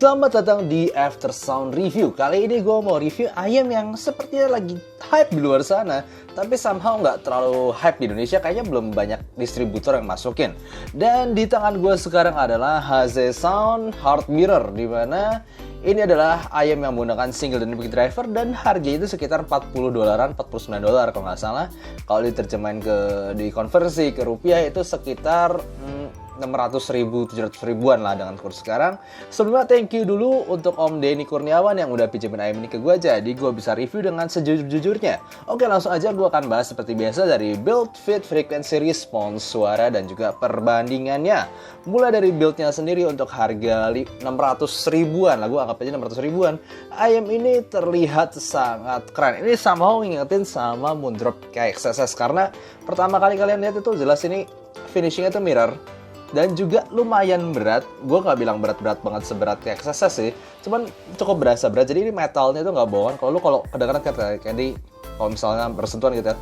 Selamat datang di After Sound Review. Kali ini gue mau review ayam yang sepertinya lagi hype di luar sana, tapi somehow nggak terlalu hype di Indonesia. Kayaknya belum banyak distributor yang masukin. Dan di tangan gue sekarang adalah HZ Sound Heart Mirror, di mana ini adalah ayam yang menggunakan single dynamic driver dan harganya itu sekitar $40, $49 kalau nggak salah. Kalau diterjemahin dikonversi ke rupiah itu sekitar 600.000, 700.000-an lah dengan kurs sekarang. Sebelumnya thank you dulu untuk Om Denny Kurniawan yang udah pinjemin ayam ini ke gue, jadi gue bisa review dengan sejujur-jujurnya. Oke, langsung aja gue akan bahas seperti biasa dari build, fit, frequency, response, suara, dan juga perbandingannya. Mulai dari buildnya sendiri untuk harga 600.000-an lah, gue anggap aja 600.000-an. Ayam ini terlihat sangat keren. Ini somehow ngingetin sama Moondrop KXSS, karena pertama kali kalian lihat itu jelas ini finishingnya tuh mirror. Dan juga lumayan berat. Gue gak bilang berat-berat banget seberat kayak XSS sih, cuman cukup berasa berat. Jadi ini metalnya tuh gak bohongan. Kalau kedengeran kayak tadi, kalau misalnya bersentuhan gitu ya,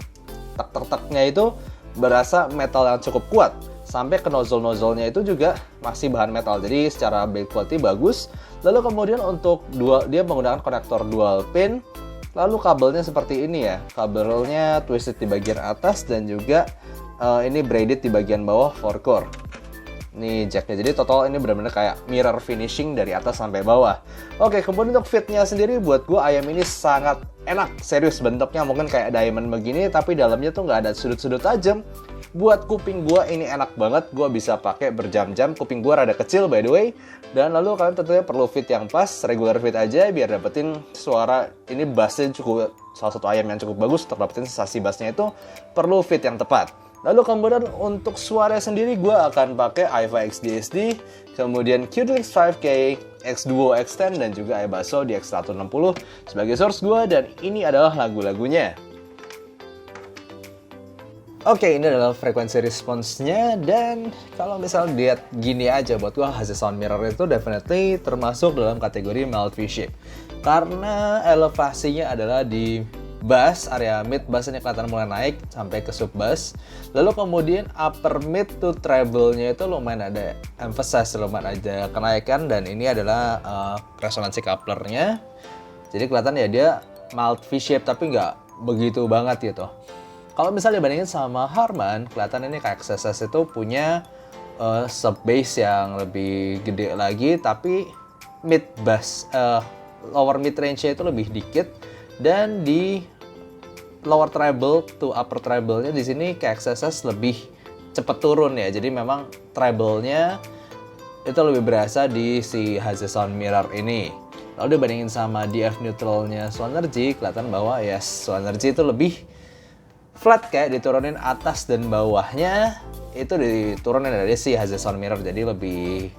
tak-tak-taknya itu berasa metal yang cukup kuat. Sampai ke nozzle-nozzle-nya itu juga masih bahan metal. Jadi secara build quality bagus. Lalu kemudian untuk dia menggunakan konektor dual pin. Lalu kabelnya seperti ini ya. Kabelnya twisted di bagian atas dan juga ini braided di bagian bawah 4 core. Nih jacknya, jadi total ini benar-benar kayak mirror finishing dari atas sampai bawah. Oke, kemudian untuk fitnya sendiri buat gue ayam ini sangat enak. Serius, bentuknya mungkin kayak diamond begini, tapi dalamnya tuh nggak ada sudut-sudut tajam. Buat kuping gue ini enak banget, gue bisa pakai berjam-jam. Kuping gue rada kecil by the way. Dan lalu kalian tentunya perlu fit yang pas, regular fit aja biar dapetin suara. Ini bassnya cukup, salah satu ayam yang cukup bagus untuk dapetin sensasi bassnya itu perlu fit yang tepat. Lalu kemudian untuk suara sendiri gue akan pakai i5 XDSD, kemudian QDLX 5K, X-Duo X10, dan juga iBasso di X160 sebagai source gue, dan ini adalah lagu-lagunya. Oke, ini adalah frekuensi response-nya, dan kalau misalnya lihat gini aja, buat gue HZ Sound Mirror itu definitely termasuk dalam kategori mild V-shape. Karena elevasinya adalah di bass, area mid bass ini kelihatan mulai naik sampai ke sub bass. Lalu kemudian upper mid to treble-nya itu lumayan ada emphasize, lumayan ada kenaikan, dan ini adalah resonansi coupler-nya. Jadi kelihatan ya dia mild V-shape tapi nggak begitu banget gitu. Kalau misalnya dibandingin sama Harman, kelihatan ini kayak XSS itu punya sub bass yang lebih gede lagi, tapi mid bass, lower mid range-nya itu lebih dikit. Dan di lower treble to upper treble-nya di sini ke XSS lebih cepet turun ya. Jadi memang treble-nya itu lebih berasa di si HZ Sound Mirror ini. Lalu dibandingin sama DF neutral-nya Swanergy, kelihatan bahwa ya Swanergy itu lebih flat, kayak diturunin atas dan bawahnya itu diturunin dari si HZ Sound Mirror. Jadi lebih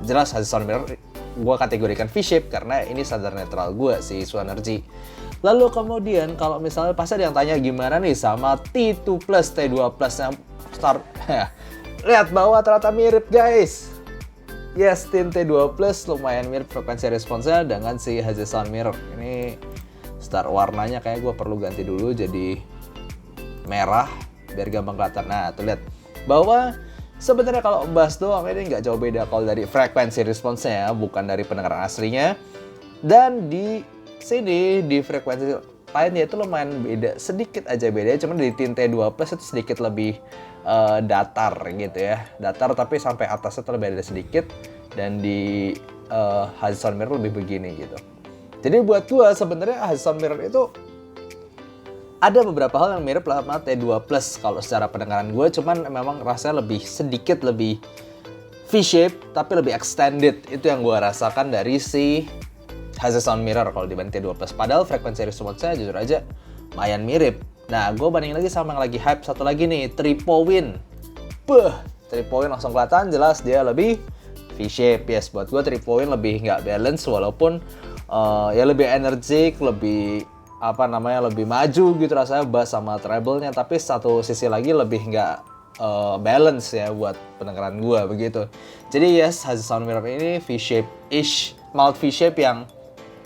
jelas HZ Sound Mirror gue kategorikan V-shape karena ini standar netral gue si Swanergy. Lalu kemudian kalau misalnya pasti ada yang tanya gimana nih sama T2 Plus, T2 Plus yang start. Lihat bawah ternyata mirip guys. Yes, tin T2 Plus lumayan mirip frekuensi responsnya dengan si HZ Sound Mirror. Ini start warnanya kayak gue perlu ganti dulu jadi merah biar gampang kelihatan. Nah tuh lihat bahwa sebenarnya kalau bass doang ini nggak jauh beda kalau dari frekuensi responsnya ya, bukan dari pendengaran aslinya. Dan di sini di frekuensi lainnya itu lumayan beda, sedikit aja beda, cuma di tin T2 Plus itu sedikit lebih datar gitu ya, datar tapi sampai atasnya itu lebih beda sedikit, dan di HZ Sound Mirror lebih begini gitu. Jadi buat gua sebenarnya HZ Sound Mirror itu ada beberapa hal yang mirip sama T2 Plus kalau secara pendengaran gue, cuman memang rasanya sedikit lebih V-shape tapi lebih extended. Itu yang gue rasakan dari si HZ Sound Mirror kalau dibanding T2 Plus. Padahal frekuensi response-nya jujur aja lumayan mirip. Nah, gue bandingin lagi sama yang lagi hype satu lagi nih, Tripowin. Tripowin langsung kelihatan jelas dia lebih V-shape. Yes, buat gue Tripowin lebih nggak balance walaupun ya lebih energik, lebih lebih maju gitu rasanya bass sama treble-nya, tapi satu sisi lagi lebih nggak balance ya buat pendengaran gue begitu. Jadi yes, HZ Sound Mirror ini V-shape-ish, mild V-shape yang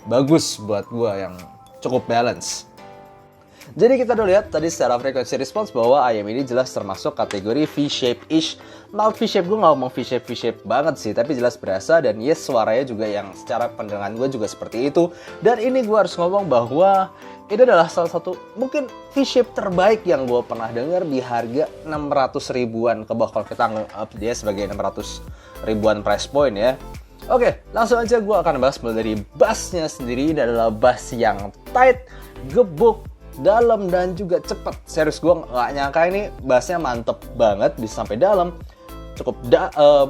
bagus buat gue, yang cukup balance. Jadi kita udah lihat tadi secara frequency response bahwa ayam ini jelas termasuk kategori V-shape-ish. Mild V-shape, gue nggak ngomong V-shape banget sih, tapi jelas berasa dan yes suaranya juga yang secara pendengaran gue juga seperti itu. Dan ini gue harus ngomong bahwa ini adalah salah satu mungkin V-shape terbaik yang gue pernah dengar di harga 600 ribuan ke bawah kalau kita nge-up dia sebagai 600 ribuan price point ya. Oke, langsung aja gue akan bahas mulai dari bassnya sendiri. Ini adalah bass yang tight, gebuk, dalam dan juga cepet. Serius gue nggak nyangka ini bassnya mantep banget bisa sampai dalam. Cukup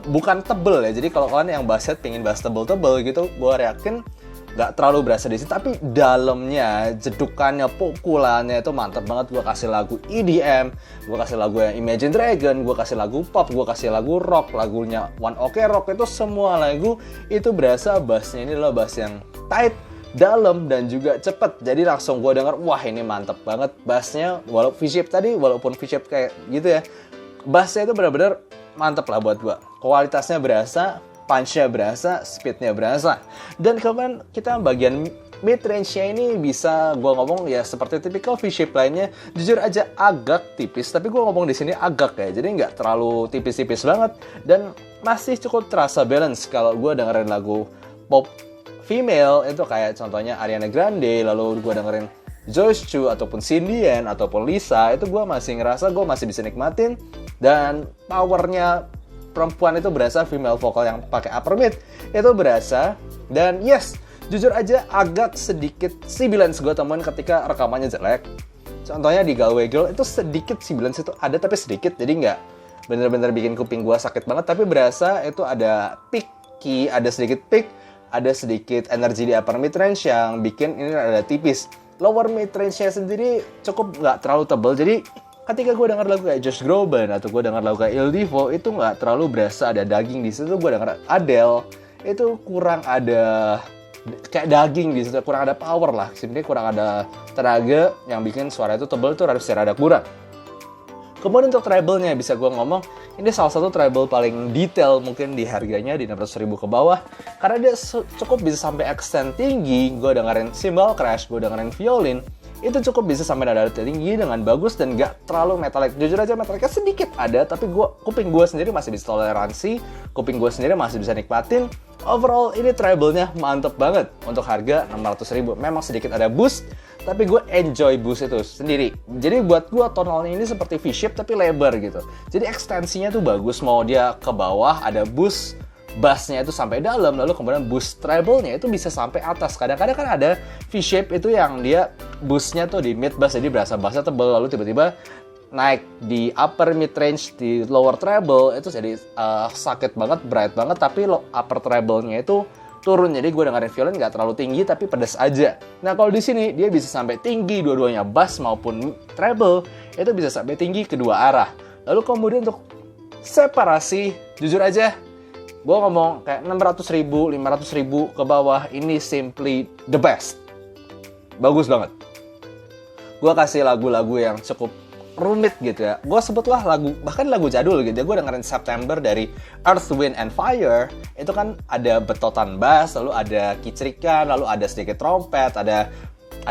bukan tebel ya. Jadi kalau kalian yang basshead pengen bass tebel-tebel gitu, gue yakin nggak terlalu berasa di sini. Tapi dalamnya, jedukannya, pukulannya itu mantep banget. Gue kasih lagu EDM, gue kasih lagu yang Imagine Dragon, gue kasih lagu pop, gue kasih lagu rock, lagunya One Ok Rock, itu semua lagu itu berasa bassnya ini adalah bass yang tight, dalam dan juga cepet. Jadi langsung gue denger, wah ini mantep banget bassnya. Walaupun V-shape tadi, walaupun V-shape kayak gitu ya, bassnya itu benar-benar mantep lah buat gue. Kualitasnya berasa, punch-nya berasa, speed-nya berasa. Dan kemarin kita bagian mid-range-nya ini bisa gue ngomong ya seperti tipikal V-shape lainnya, jujur aja agak tipis. Tapi gue ngomong di sini agak ya, jadi nggak terlalu tipis-tipis banget dan masih cukup terasa balance. Kalau gue dengerin lagu pop female itu kayak contohnya Ariana Grande, lalu gue dengerin Joyce Chu ataupun Cindy Yen ataupun Lisa, itu gue masih ngerasa gue masih bisa nikmatin dan powernya perempuan itu berasa, female vokal yang pakai upper mid itu berasa. Dan yes, jujur aja agak sedikit sibilance gue temuin ketika rekamannya jelek. Contohnya di Galway Girl itu sedikit sibilance itu ada tapi sedikit, jadi nggak bener-bener bikin kuping gue sakit banget, tapi berasa itu ada picky, ada sedikit pick, ada sedikit energi di upper mid range yang bikin ini ada tipis. Lower mid range-nya sendiri cukup nggak terlalu tebal, jadi ketika gue denger lagu kayak Josh Groban atau gue denger lagu kayak Il Divo itu nggak terlalu berasa ada daging di situ. Gue denger Adele itu kurang ada kayak daging di situ, kurang ada power lah, sebenarnya kurang ada tenaga yang bikin suara itu tebal, itu harus rada kurang. Kemudian untuk treble-nya bisa gue ngomong, ini salah satu treble paling detail mungkin di harganya di 600 ribu ke bawah. Karena dia cukup bisa sampai extend tinggi, gue dengerin cymbal crash, gue dengerin violin, itu cukup bisa sampai nada tinggi dengan bagus dan gak terlalu metalik. Jujur aja metaliknya sedikit ada, tapi kuping gue sendiri masih bisa toleransi, kuping gue sendiri masih bisa nikmatin. Overall ini treble-nya mantep banget untuk harga 600 ribu. Memang sedikit ada boost, tapi gue enjoy boost itu sendiri. Jadi buat gue tonalnya ini seperti V-shape tapi lebar gitu. Jadi ekstensinya tuh bagus, mau dia ke bawah ada boost, bassnya itu sampai dalam, lalu kemudian boost treble-nya itu bisa sampai atas. Kadang-kadang kan ada V-shape itu yang dia boostnya tuh di mid bass, jadi berasa bassnya tebal, lalu tiba-tiba naik di upper mid range, di lower treble itu jadi sakit banget, bright banget, tapi upper treble-nya itu turun. Jadi gue dengerin violin nggak terlalu tinggi tapi pedas aja. Nah kalau di sini dia bisa sampai tinggi dua-duanya, bass maupun treble itu bisa sampai tinggi kedua arah. Lalu kemudian untuk separasi, jujur aja gue ngomong kayak 600 ribu, 500 ribu ke bawah ini simply the best. Bagus banget. Gue kasih lagu-lagu yang cukup rumit gitu ya. Gue sebutlah lagu, bahkan lagu jadul gitu ya. Gue dengerin September dari Earth, Wind, and Fire. Itu kan ada betotan bass, lalu ada kicirikan, lalu ada sedikit trompet, ada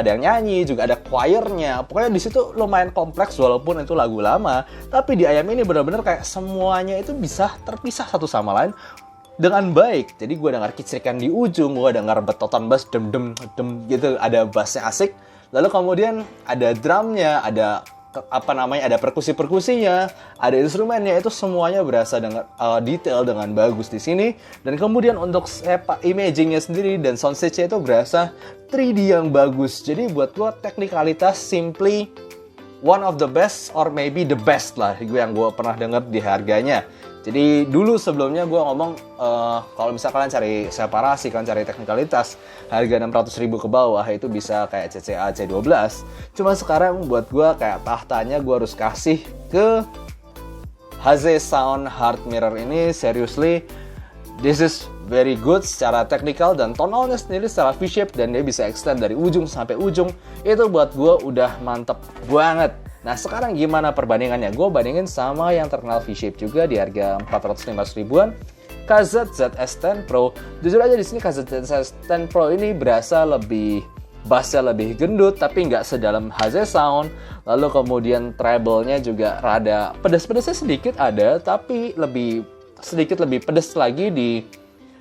yang nyanyi, juga ada choirnya. Pokoknya di situ lumayan kompleks walaupun itu lagu lama. Tapi di Ayam ini benar-benar kayak semuanya itu bisa terpisah satu sama lain dengan baik. Jadi gue dengar kicirikan di ujung, gue dengar betotan bass dem gitu, ada bassnya asik. Lalu kemudian ada drumnya, ada ada perkusi-perkusinya, ada instrumennya, itu semuanya berasa dengan detail dengan bagus di sini. Dan kemudian untuk imagingnya sendiri dan soundstage-nya itu berasa 3D yang bagus. Jadi buat gue teknikalitas simply one of the best or maybe the best lah yang gue pernah denger di harganya. Jadi dulu sebelumnya gue ngomong kalau misalnya kalian cari separasi, kalian cari teknikalitas, harga 600 ribu ke bawah itu bisa kayak CCA C12. Cuma sekarang buat gue kayak tahtanya gue harus kasih ke Haze Sound Heart Mirror ini. Seriously, this is very good secara teknikal dan tonalnya sendiri secara V-shape dan dia bisa extend dari ujung sampai ujung. Itu buat gue udah mantep banget. Nah sekarang gimana perbandingannya? Gue bandingin sama yang terkenal V-shape juga di harga 450 ribuan, KZZ S10 Pro. Jujur aja di sini KZZ S10 Pro ini berasa lebih bassnya lebih gendut tapi nggak sedalam HZ Sound. Lalu kemudian treble-nya juga rada pedas-pedasnya sedikit ada, tapi sedikit lebih pedas lagi di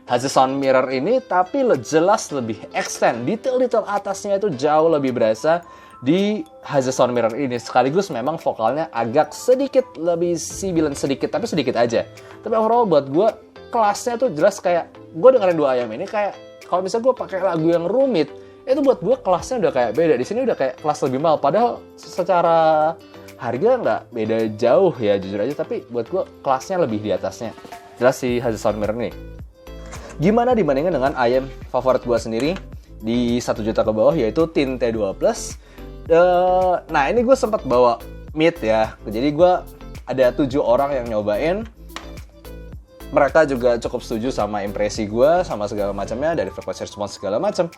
HZ Sound Mirror ini, tapi jelas lebih extend. Detail-detail atasnya itu jauh lebih berasa di HZ Sound Mirror ini. Sekaligus memang vokalnya agak sedikit lebih sibilan sedikit, tapi sedikit aja. Tapi overall buat gue kelasnya tuh jelas kayak gue dengerin Dua Ayam ini kayak kalau misalnya gue pakai lagu yang rumit, itu buat gue kelasnya udah kayak beda. Di sini udah kayak kelas lebih mahal. Padahal secara harga nggak beda jauh ya jujur aja, tapi buat gue kelasnya lebih di atasnya. Jelas si HZ Sound Mirror ini. Gimana dibandingkan dengan ayam favorit gue sendiri di 1 juta ke bawah, yaitu Tint T2 Plus. Nah ini gue sempat bawa mid ya. Jadi gue ada 7 orang yang nyobain. Mereka juga cukup setuju sama impresi gue, sama segala macamnya, dari frekuensi respons segala macam.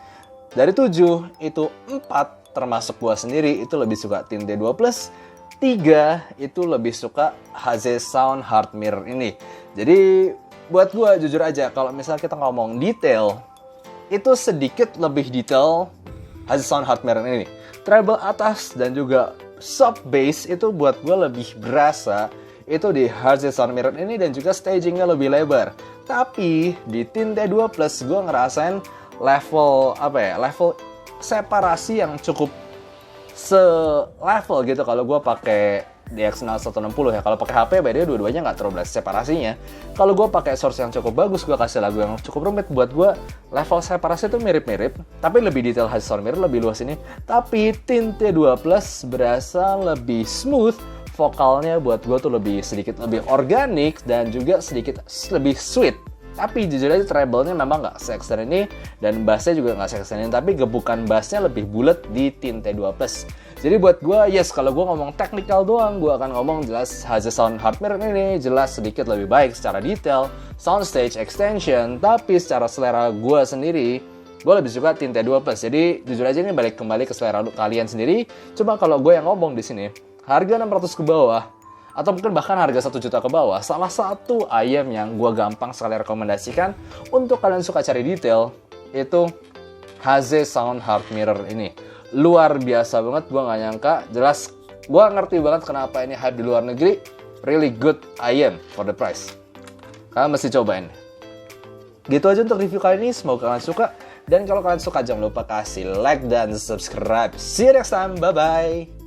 Dari 7, itu 4 termasuk gue sendiri itu lebih suka Tint T2 Plus. 3 itu lebih suka HZ Sound Heart Mirror ini. Jadi buat gue jujur aja, kalau misalnya kita ngomong detail, itu sedikit lebih detail HZ Sound Heart Mirror ini. Treble atas dan juga sub bass itu buat gue lebih berasa itu di HZ Sound Mirror ini, dan juga stagingnya lebih lebar. Tapi di Tint T2 Plus gue ngerasain level separasi yang cukup se-level gitu kalau gue pakai DX9 160 ya. Kalau pakai HP beda dua-duanya nggak terlalu berasa separasinya. Kalau gue pakai source yang cukup bagus, gue kasih lagu yang cukup rumit, buat gue level separasi itu mirip-mirip, tapi lebih detail HZ Sound Mirror, lebih luas ini. Tapi Tint T2 Plus berasa lebih smooth, vokalnya buat gue tuh sedikit lebih organik dan juga sedikit lebih sweet. Tapi jujur aja treble-nya memang nggak se-extend ini, dan bass-nya juga nggak se-extend ini, tapi gebukan bass-nya lebih bulat di Tint T2 Plus. Jadi buat gue, yes, kalau gue ngomong technical doang, gue akan ngomong jelas HZ Sound Heart Mirror ini jelas sedikit lebih baik secara detail, soundstage, extension, tapi secara selera gue sendiri, gue lebih suka Tint T2 Plus. Jadi jujur aja ini balik kembali ke selera kalian sendiri. Cuma kalau gue yang ngomong di sini, harga 600 ke bawah, atau mungkin bahkan harga 1 juta ke bawah, salah satu ayam yang gue gampang sekali rekomendasikan untuk kalian suka cari detail, itu HZ Sound Heart Mirror ini. Luar biasa banget, gue gak nyangka. Jelas, gue ngerti banget kenapa ini hype di luar negeri. Really good ayam for the price. Kalian mesti cobain. Gitu aja untuk review kali ini, semoga kalian suka. Dan kalau kalian suka, jangan lupa kasih like dan subscribe. See you next time, bye-bye.